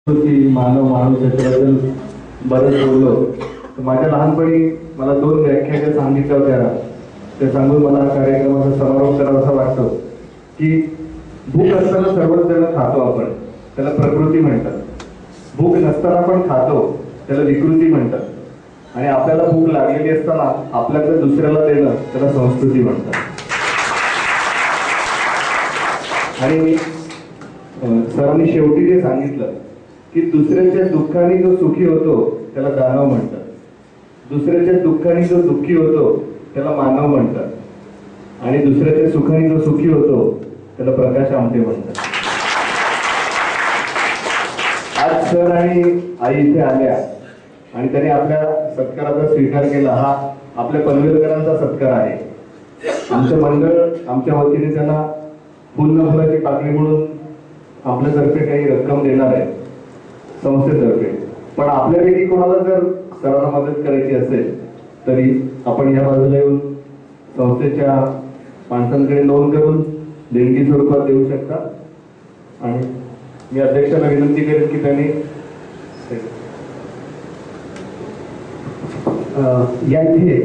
की मानव माणूस याच्याबद्दल बरंच बोललो. तर माझ्या लहानपणी मला 2 व्याख्या ज्या सांगितल्या होत्या ते सांगून मला कार्यक्रमाचा समारोप करावासा वाटतो. की भूक असताना सर्वच जण खातो आपण, त्याला प्रकृती म्हणतात. भूक नसताना पण खातो, त्याला विकृती म्हणतात. आणि आपल्याला भूक लागलेली असताना आपल्याकडे दुसऱ्याला देणं त्याला संस्कृती म्हणतात. आणि सरांनी शेवटी जे सांगितलं की दुसऱ्याच्या दुःखाने जो सुखी होतो त्याला दानव म्हणतात, दुसऱ्याच्या दुःखाने जो दुःखी होतो त्याला मानव म्हणतात, आणि दुसऱ्याच्या सुखाने जो सुखी होतो त्याला प्रकाश आमटे म्हणतात. आज सर आणि आई इथे आल्या आणि त्यांनी आपल्या सत्काराचा स्वीकार केला. हा आपल्या पनवेलकरांचा सत्कार आहे. आमचं मंडळ आमच्या वतीने त्यांना पूर्ण फुलाची पाकळी म्हणून आपल्यातर्फे काही रक्कम देणार आहे संस्थेतर्फे. पण आपल्यापैकी कोणाला जर सरांना मदत करायची असेल तरी आपण या बाजूला येऊन संस्थेच्या माणसांकडे नोंद करून देणगी स्वरूपात देऊ शकता. आणि मी अध्यक्षांना विनंती करेन की त्यांनी या इथे